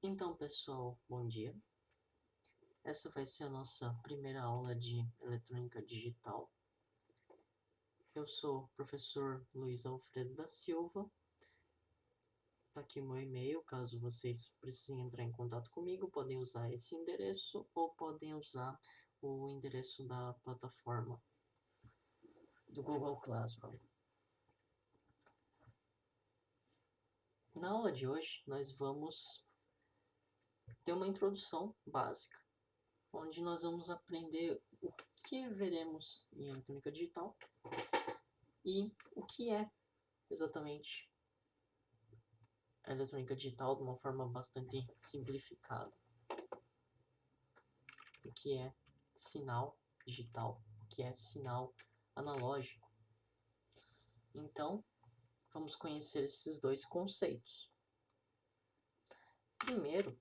Então, pessoal, bom dia. Essa vai ser a nossa primeira aula de eletrônica digital. Eu sou o professor Luiz Alfredo da Silva. Tá aqui meu e-mail, caso vocês precisem entrar em contato comigo, podem usar esse endereço ou podem usar o endereço da plataforma do Google Classroom. Na aula de hoje, nós vamos ter uma introdução básica, onde nós vamos aprender o que veremos em eletrônica digital e o que é exatamente a eletrônica digital de uma forma bastante simplificada. O que é sinal digital, o que é sinal analógico. Então, vamos conhecer esses dois conceitos. Primeiro,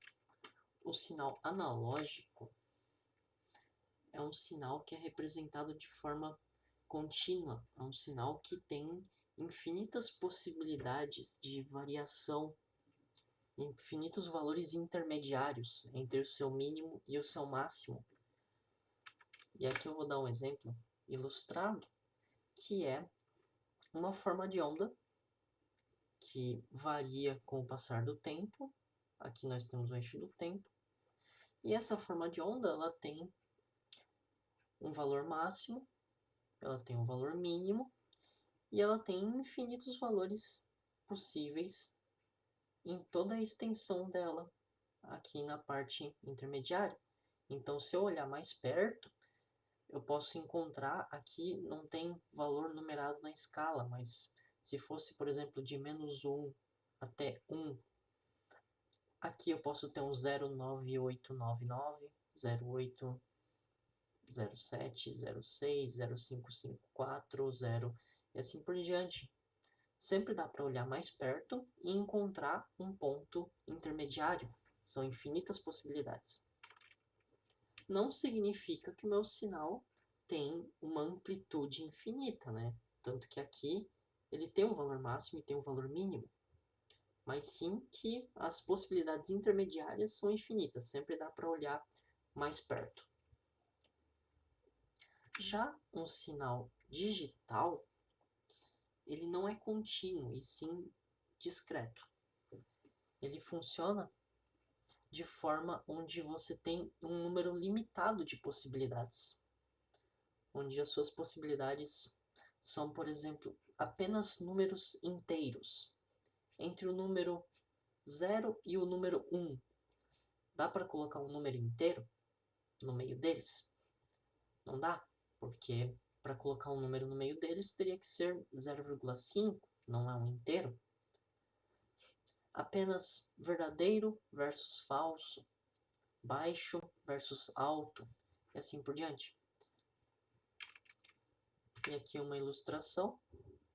o sinal analógico é um sinal que é representado de forma contínua, é um sinal que tem infinitas possibilidades de variação, infinitos valores intermediários entre o seu mínimo e o seu máximo. E aqui eu vou dar um exemplo ilustrado, que é uma forma de onda que varia com o passar do tempo. Aqui nós temos o eixo do tempo. E essa forma de onda, ela tem um valor máximo, ela tem um valor mínimo, e ela tem infinitos valores possíveis em toda a extensão dela, aqui na parte intermediária. Então, se eu olhar mais perto, eu posso encontrar aqui, não tem valor numerado na escala, mas se fosse, por exemplo, de -1 até 1, aqui eu posso ter um 09899, 0807, 06, 0554, 0 e assim por diante. Sempre dá para olhar mais perto e encontrar um ponto intermediário. São infinitas possibilidades. Não significa que o meu sinal tem uma amplitude infinita, né? Tanto que aqui ele tem um valor máximo e tem um valor mínimo. Mas sim que as possibilidades intermediárias são infinitas, sempre dá para olhar mais perto. Já um sinal digital, ele não é contínuo e sim discreto. Ele funciona de forma onde você tem um número limitado de possibilidades, onde as suas possibilidades são, por exemplo, apenas números inteiros. Entre o número 0 e o número 1, dá para colocar um número inteiro no meio deles? Não dá, porque para colocar um número no meio deles teria que ser 0,5, não é um inteiro. Apenas verdadeiro versus falso, baixo versus alto, e assim por diante. E aqui uma ilustração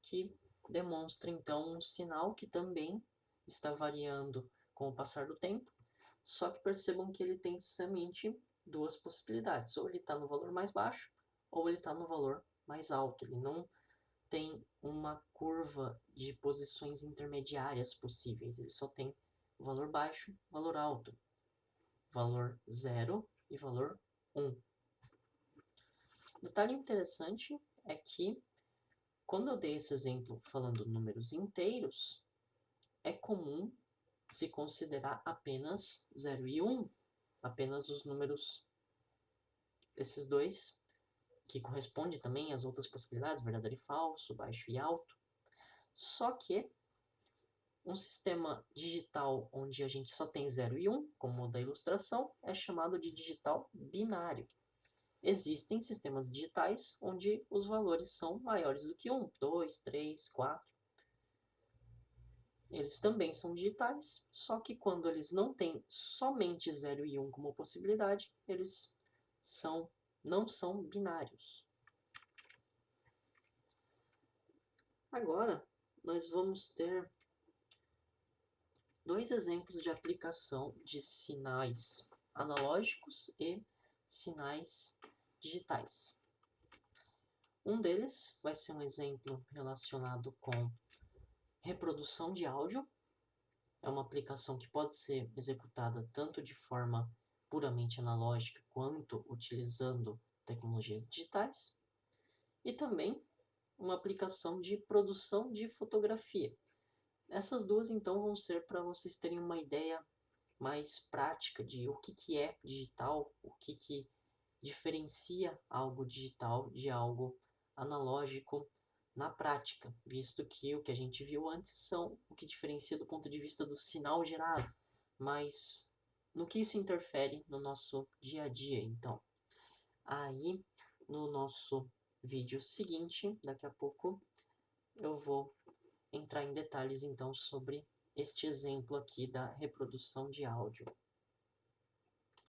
que demonstra então um sinal que também está variando com o passar do tempo, só que percebam que ele tem somente duas possibilidades, ou ele está no valor mais baixo, ou ele está no valor mais alto. Ele não tem uma curva de posições intermediárias possíveis, ele só tem valor baixo, valor alto, valor 0 e valor 1. Detalhe interessante é que, quando eu dei esse exemplo falando números inteiros, é comum se considerar apenas 0 e 1, apenas os números, esses dois, que corresponde também às outras possibilidades, verdadeiro e falso, baixo e alto. Só que um sistema digital onde a gente só tem 0 e 1, como o da ilustração, é chamado de digital binário. Existem sistemas digitais onde os valores são maiores do que 1, 2, 3, 4. Eles também são digitais, só que quando eles não têm somente 0 e 1 como possibilidade, eles não são binários. Agora, nós vamos ter dois exemplos de aplicação de sinais analógicos e sinais digitais. Um deles vai ser um exemplo relacionado com reprodução de áudio, é uma aplicação que pode ser executada tanto de forma puramente analógica quanto utilizando tecnologias digitais, e também uma aplicação de produção de fotografia. Essas duas então vão ser para vocês terem uma ideia mais prática de o que é digital, o que diferencia algo digital de algo analógico na prática, visto que o que a gente viu antes são o que diferencia do ponto de vista do sinal gerado, mas no que isso interfere no nosso dia a dia, então. Aí, no nosso vídeo seguinte, daqui a pouco, eu vou entrar em detalhes então sobre este exemplo aqui da reprodução de áudio.